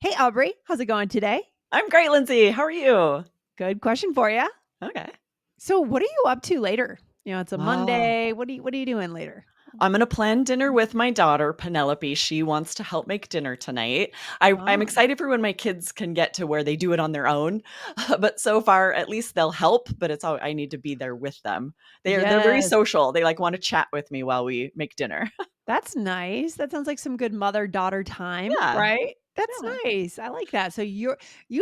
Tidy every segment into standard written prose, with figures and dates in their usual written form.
Hey, Aubrey, how's it going today? I'm great, Lindsay. How are you? Good question for you. Okay. So, what are you up to later? It's a Oh, Monday. What are you doing later? I'm gonna plan dinner with my daughter, Penelope. She wants to help make dinner tonight. I'm Oh, excited for when my kids can get to where they do it on their own. But so far, at least they'll help, but it's all I need to be there with them. They're very yes, social. They like want to chat with me while we make dinner. that's nice. That sounds like some good mother-daughter time, Yeah. right? That's Yeah. nice. I like that. So you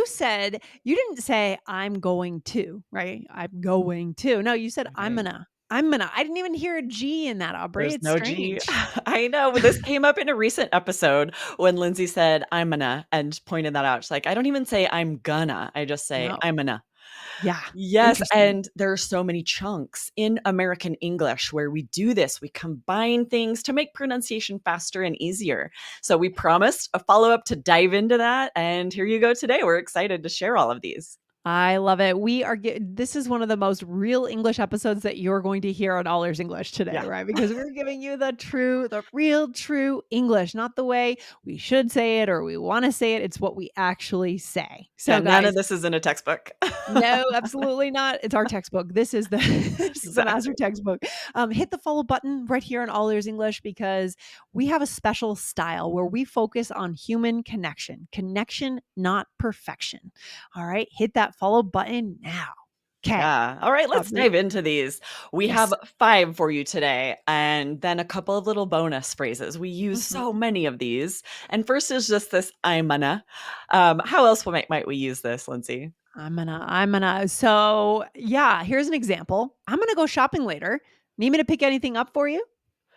said you didn't say I'm going to, right? I'm going to. No, you said I'm Right. gonna. I'm gonna. I didn't even hear a G in that, Aubrey. There's It's no G. strange. I know, but this came up in a recent episode when Lindsay said, "I'm gonna," and pointed that out. She's like, "I don't even say I'm gonna. I just say No. I'm gonna." Yeah. Yes, Interesting. and there are so many chunks in American English where we do this. We combine things to make pronunciation faster and easier. So we promised a follow-up to dive into that, and here you go today. We're excited to share all of these. I love it. This is one of the most real English episodes that you're going to hear on All Ears English today, Yeah. right? Because we're giving you the real true English, not the way we should say it or we want to say it. It's what we actually say. Yeah, So none guys, of this is in a textbook. no, absolutely not. It's our textbook. This is the this is the master Exactly. textbook. Hit the follow button right here on All Ears English because we have a special style where we focus on human connection, not perfection. All right, hit that follow button now. Okay, Yeah. All right, let's Aubrey. dive into these. We have Yes. 5 for you today, and then a couple of little bonus phrases. We use Mhm. so many of these. And first is just this I'm gonna. How else might we use this, Lindsay? So yeah, here's an example. I'm gonna go shopping later. Need me to pick anything up for you?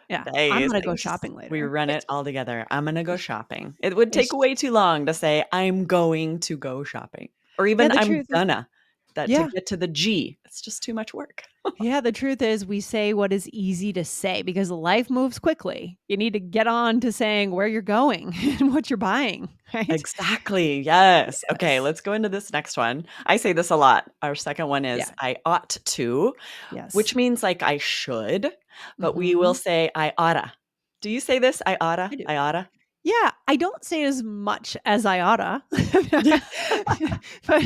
Yeah, I'm Nice. gonna go Just shopping we later. run it all together. I'm gonna go shopping. It would take It's way too long to say I'm going to go shopping, or yeah, even the I'm truth is gonna. That to yeah. get to the G, it's just too much work. Yeah, the truth is we say what is easy to say because life moves quickly. You need to get on to saying where you're going and what you're buying, right? Exactly. Yes. Okay, Yes. let's go into this next one. I say this a lot. Our second one is Yeah. I ought to, Yes. which means like I should, but we will Mhm. say I oughta. Do you say this? I oughta? I do. I oughta? Yeah, I don't say as much as I oughta. But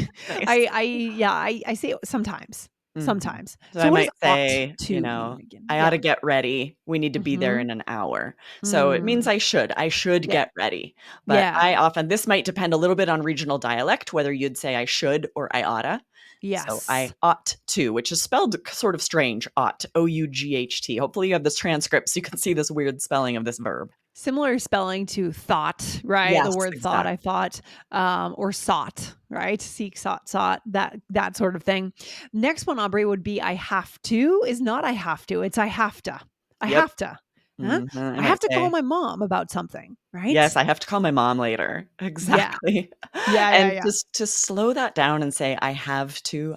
Nice. I say it sometimes. Mhm. Sometimes. So So I what does might ought say, to mean again? I ought Yeah. to get ready. We need to be there Mhm. in an hour. So it means Mm. I should. I should Yeah. get ready. But Yeah. I often this might depend a little bit on regional dialect, whether you'd say I should or I oughta. So I Yes. ought to, which is spelled sort of strange, ought, O-U-G-H-T. Hopefully you have this transcript so you can see this weird spelling of this verb. Similar spelling to thought, right? The Yes, word thought, I exactly. thought, or sought, right? Seek, sought, that sort of thing. Next one, Aubrey, would be I have to is not I have to, it's I have to. I Yep. have to. Huh? Mhm. I I have might to call say my mom about something, yes, right? I have to call my mom later. Yeah. Exactly. Yeah, yeah, And yeah. just to slow that down and say, I have to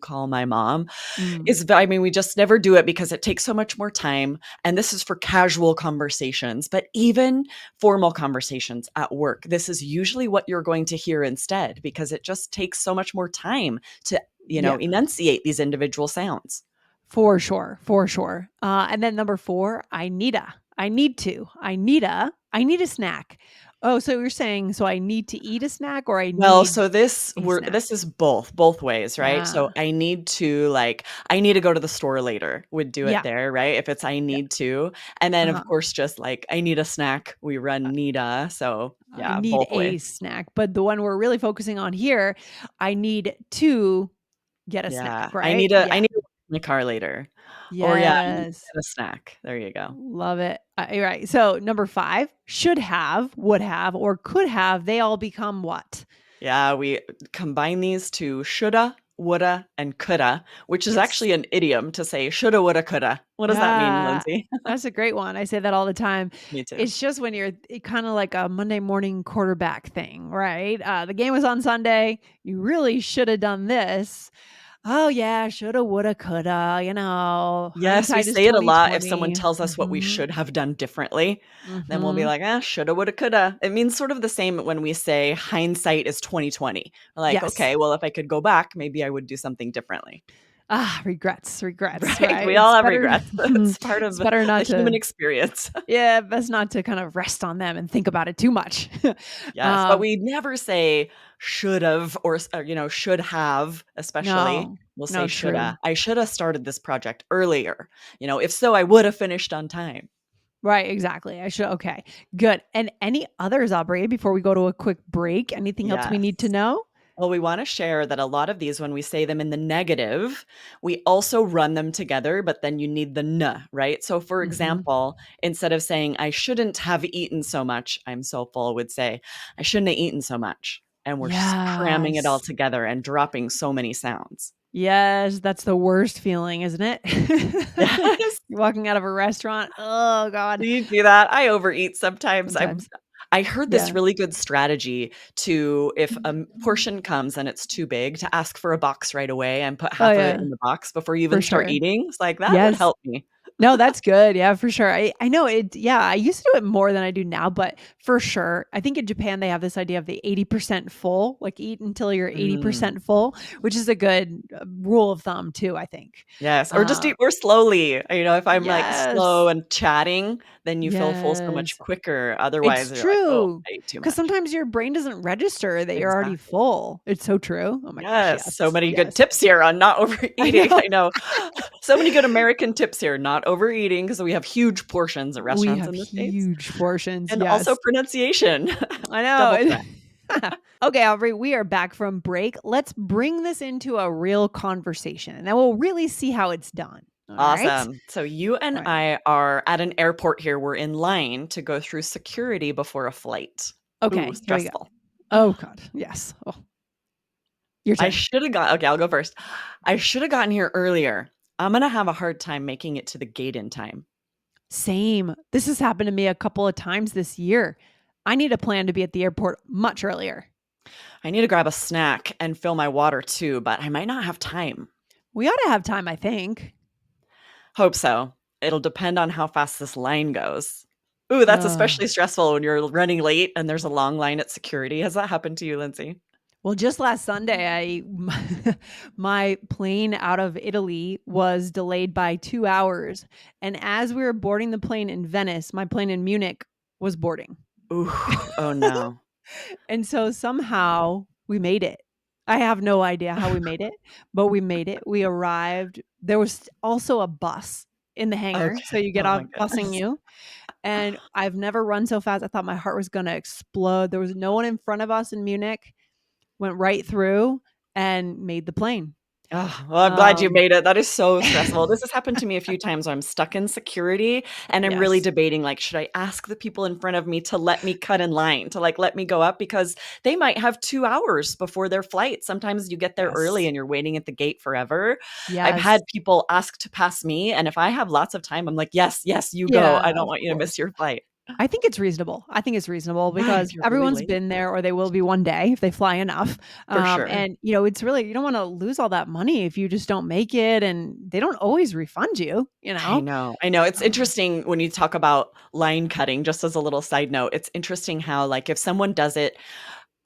call my mom Mm. is I mean, we just never do it because it takes so much more time. And this is for casual conversations, but even formal conversations at work, this is usually what you're going to hear instead because it just takes so much more time to, Yeah. enunciate these individual sounds. For sure, for sure. And then number 4, I need a. I need to. I need a snack. Oh, so you're saying so I need to eat a snack or I Well, need so this a we're snack? this is both ways, right? So Ah, I need to go to the store later would do it yeah, there, right? If it's I yeah, need to. And then of uh-huh. course just like I need a snack, we run need a. So I yeah, need both ways. a snack, but the one we're really focusing on here, I need to get a snack, Yeah. right? I Yeah. need to wash my car later. Or yeah, I need to Yes. get a snack. There you go. Love it. You're right. So number 5, should have, would have, or could have, they all become what? Yeah, we combine these to shoulda, woulda, and coulda, which is Yes. actually an idiom to say shoulda, woulda, coulda. What does that mean, Yeah, Lindsay? that's a great one. I say that all the time. Me too. It's just when you're kind of like a Monday morning quarterback thing, right? The game was on Sunday. You really should have done this. Oh yeah, shoulda, woulda, coulda. Yes, we Hindsight is say it a lot if someone 2020. tells us what we Mhm. should have done differently, then we'll be Mhm. like, "Ah, shoulda, woulda, coulda." It means sort of the same when we say hindsight is 2020. Like, Yes. "Okay, well, if I could go back, maybe I would do something differently." Regrets, Right? right? We all have regrets. It's part of It's better the not human to experience. yeah, best not to kind of rest on them and think about it too much. Yes, but Um, we never say should've or, should have, especially. no, We'll say no, true. shoulda. I shoulda started this project earlier. If so, I would have finished on time. Right, exactly. I should okay, good. And any others, Aubrey, before we go to a quick break? Anything else we need to Yes. know? Well, we wanna share that a lot of these, when we say them in the negative, we also run them together, but then you need the "n," right? So, for Mhm. example, instead of saying, "I shouldn't have eaten so much," I'm so full, would say, "I shouldn't have eaten so much." And we're cramming it all Yes. together and dropping so many sounds. Yes, that's the worst feeling, isn't it? Yes. You're walking out of a restaurant. Oh god. Do you do that? I overeat sometimes. Sometimes. I heard this Yeah. really good strategy to if a portion comes and it's too big, to ask for a box right away and put Oh, half of it yeah, in the box before you for even start sure. eating. It's like, that would Yes. help me. No, that's good. Yeah, for sure. I know it yeah, I used to do it more than I do now, but for sure. I think in Japan, they have this idea of the 80% full, like eat until you're Mm. 80% full, which is a good rule of thumb too, I think. Yes, or just Uh, eat more slowly. If I'm, like, slow yes. and chatting, then you feel full so much Yes. quicker. It's Otherwise, you're like, "Oh, true, I ate too because much." sometimes your brain doesn't register that you're already Exactly. full. It's so true. Oh my gosh, Yes, so yes, many good yes. tips here on not I overeating. know. I know. So many good American tips here, not overeating because we have huge portions at We restaurants have in the States, huge portions, and also yes. pronunciation. I Double threat. know. Okay, Aubrey, we are back from break. Let's bring this into a real conversation, and then we'll really see how it's done. All right? Awesome. So you All and right. I are at an airport here. We're in line to go through security before a flight. Ooh, Okay, here we go. stressful. Oh god, yes. Oh, your I turn. should have got Okay, I'll go first. I should have gotten here earlier. I'm gonna have a hard time making it to the gate in time. Same. This has happened to me a couple of times this year. I need a plan to be at the airport much earlier. I need to grab a snack and fill my water too, but I might not have time. We ought to have time, I think. Hope so. It'll depend on how fast this line goes. Ooh, that's Ugh. especially stressful when you're running late and there's a long line at security. Has that happened to you, Lindsay? Well, just last Sunday, my plane out of Italy was delayed by 2 hours, and as we were boarding the plane in Venice, my plane in Munich was boarding. Ooh, oh no. And so somehow we made it. I have no idea how we made it, but we made it. We arrived. There was also a bus in the hangar, so Okay. you get Oh off my busing goodness. you, and I've never run so fast. I thought my heart was gonna explode. There was no one in front of us in Munich. Went right through and made the plane. Oh, well, I'm glad you Um, made it. That is so stressful. This has happened to me a few times where I'm stuck in security and I'm really yes, debating, like, should I ask the people in front of me to let me cut in line, to like let me go up because they might have 2 hours before their flight. Sometimes you get there early yes, and you're waiting at the gate forever. I've yes. had people ask to pass me, and if I have lots of time, I'm like, "Yes, yes, you go. I Yeah, don't of want you to course. miss your flight." I think it's reasonable. I think it's reasonable Yeah, because if you're really everyone's late. been there or they will be one day if they fly enough. For sure. And, it's really you don't wanna lose all that money if you just don't make it, and they don't always refund you, you I know? know, I know, it's Um, interesting when you talk about line cutting, just as a little side note, it's interesting how, like, if someone does it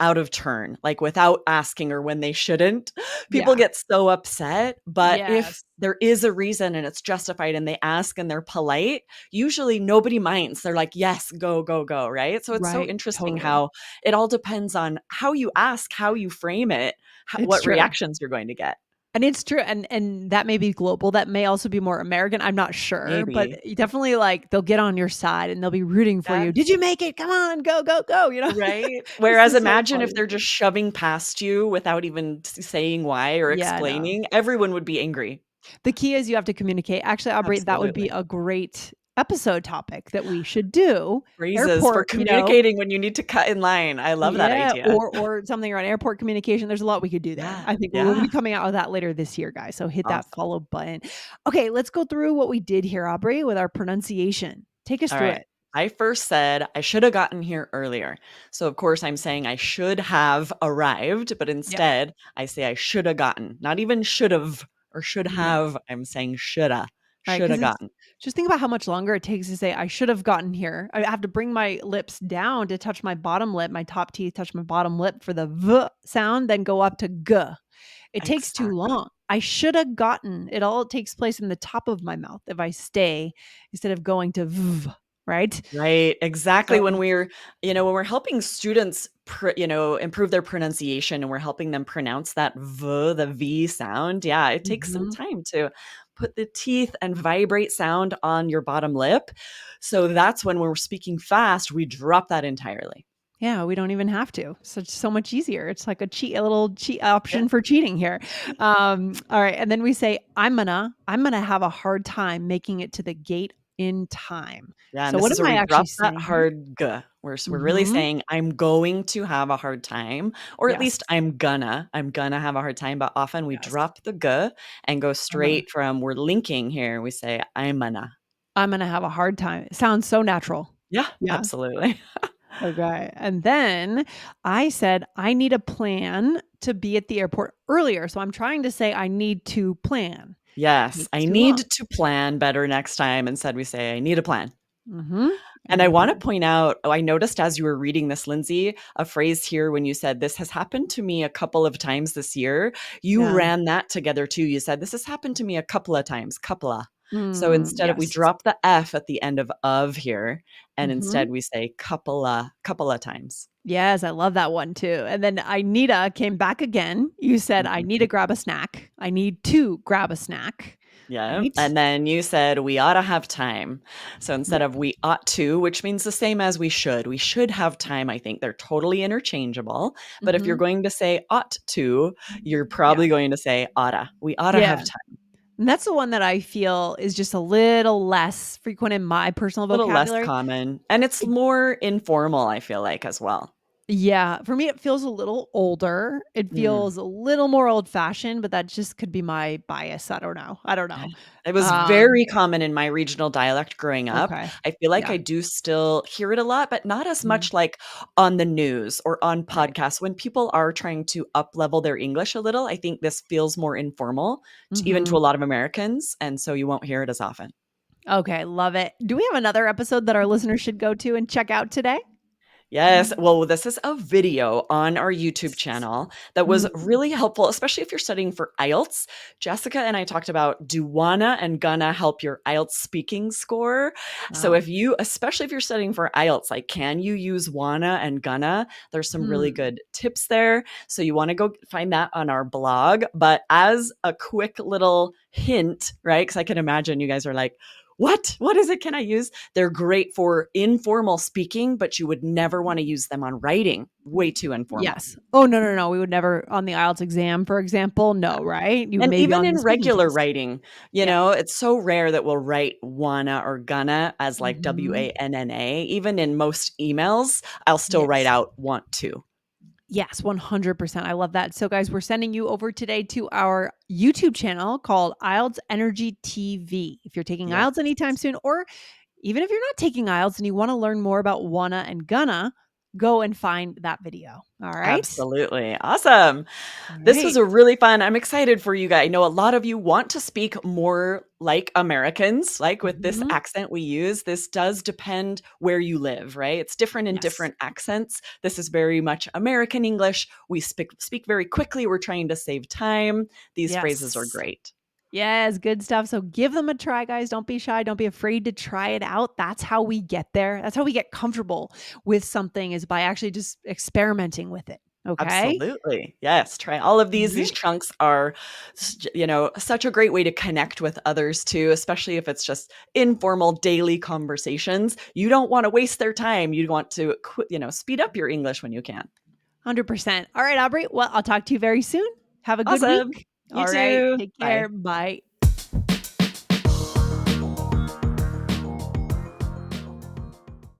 out of turn, like, without asking or when they shouldn't, people yeah. get so upset, but if Yes. there is a reason and it's justified and they ask and they're polite, usually nobody minds, they're like, "Yes, go, go, go," right? So it's so Right, interesting totally. how it all depends on how you ask, how you frame it, ho It's what true. reactions you're going to get. And it's true, and that may be global, that may also be more American, I'm not sure, but Maybe. you definitely, like, they'll get on your side and they'll be rooting for you. "Did you make it? Come on, go, go, go," you know? Right? It's Whereas just so imagine if funny. they're just shoving past you without even saying why or Yeah, no. explaining, everyone would be angry. The key is you have to communicate. Actually, Aubrey, that would be Absolutely. a great episode topic that we should do. Phrases for Airport, you know communicating when you need to cut in line. I love that yeah, idea. or something around airport communication. There's a lot we could do there. Yeah, I think we'll yeah. be coming out with that later this year, guys, so hit that Awesome. follow button. Okay, let's go through what we did here, Aubrey, with our pronunciation. Take us All through right. it. I first said I should have gotten here earlier. So, of course, I'm saying I should have arrived, but Yep. instead I say I should have gotten. Not even should have or should Yeah. have. I'm saying shoulda, Right, shoulda because it's gotten. just think about how much longer it takes to say, "I should have gotten here." I have to bring my lips down to touch my bottom lip, my top teeth touch my bottom lip for the "v" sound, then go up to "g." It takes too Exactly. long. I should have gotten. It all takes place in the top of my mouth if I stay instead of going to v, right? Right, exactly. So, When we're helping students, improve their pronunciation and we're helping them pronounce that the V sound, yeah, it takes some mhm. time to put the teeth and vibrate sound on your bottom lip. So that's when we're speaking fast, we drop that entirely. Yeah, we don't even have to. So much easier. It's like a little cheat Yeah. option for cheating here. All right, and then we say, I'm gonna have a hard time making it to the gate in time." Yeah, and So this what is am where I we actually drop that saying here? hard "g." We're really Mhm. saying, "I'm going to have a hard time," or at Yes. least I'm gonna have a hard time, but often we Yes. drop the "g" and go I'm gonna straight from we're linking here, we say, "I'm gonna." I'm gonna have a hard time. It sounds so natural. Yeah, Yeah. absolutely. Okay. And then I said, I need a plan to be at the airport earlier. So I'm trying to say I need to plan. Yes, Takes I too long. need to plan better next time. Instead, we say, "I need a plan." Mhm. And I And wanna point out I noticed as you were reading this, Lindsay, a phrase here when you said, "This has happened to me a couple of times this year." You yeah. ran that together too. You said, "This has happened to me a couple of times, couple So instead of we Yes. drop the F at the end of here, and instead Mhm. we say couple of times. Yes, I love that one too. And then Anita came back again. You said, I need Mhm. to grab a snack. I need to grab a snack. Yeah, Right? and then you said, "We oughta have time." So instead Yeah. of "we ought to," which means the same as we should have time, I think they're totally interchangeable, but if you're Mhm. going to say "ought to," you're Yeah. probably going to say "oughta." We oughta Yeah. have time. And that's the one that I feel is just a little less frequent in my personal A little less vocabulary. common, and it's It more informal, I feel like, as well. Yeah, for me, it feels a little older. It Mm. feels a little more old-fashioned, but that just could be my bias. I don't know. I don't know. It was Um, very common in my regional dialect growing up. okay. I feel like Yeah. I do still hear it a lot, but not as Mhm. much like on the news or on Right. podcasts. When people are trying to up level their English a little, I think this feels more informal, even to Mhm. a lot of Americans. And so you won't hear it as often. Okay, love it. Do we have another episode that our listeners should go to and check out today? Yes. Well, this is a video on our YouTube Yes. channel that was Mm. really helpful, especially if you're studying for IELTS. Jessica and I talked about do wanna and gonna help your IELTS speaking score. So Wow. if you, especially if you're studying for IELTS, like can you use wanna and gonna? There's some really Hmm. good tips there. So you want to go find that on our blog. But as a quick little hint, right? Because I can imagine you guys are like, what? What is it? Can I use? They're great for informal speaking, but you would never want to use them on writing. Way too informal. Yes. Oh, no, no, no. We would never on the IELTS exam, for example. No, right? You And maybe even on the in speaking regular test. writing, Yeah. it's so rare that we'll write wanna or gonna as like Mhm. WANNA. Even in most emails, I'll still write Yes. out want to. Yes, 100%. I love that. So, guys, we're sending you over today to our YouTube channel called IELTS Energy TV. If you're taking Yes. IELTS anytime soon, or even if you're not taking IELTS and you want to learn more about wanna and gonna, go and find that video. All right. Absolutely. Awesome. All This was right. a really fun. I'm excited for you guys. I know a lot of you want to speak more like Americans, like with this Mhm. accent we use. This does depend where you live, right? It's different in Yes. different accents. This is very much American English. We speak very quickly. We're trying to save time. These phrases are Yes. great. Yes, good stuff. So give them a try, guys. Don't be shy. Don't be afraid to try it out. That's how we get there. That's how we get comfortable with something is by actually just experimenting with it. Okay? Absolutely. Yes, try all of All these. These right. chunks are, such a great way to connect with others too, especially if it's just informal daily conversations. You don't want to waste their time. You want to, speed up your English when you can. 100%. All right, Aubrey. Well, I'll talk to you very soon. Have a good Awesome. week. You All right. too. Take care. Bye. Bye.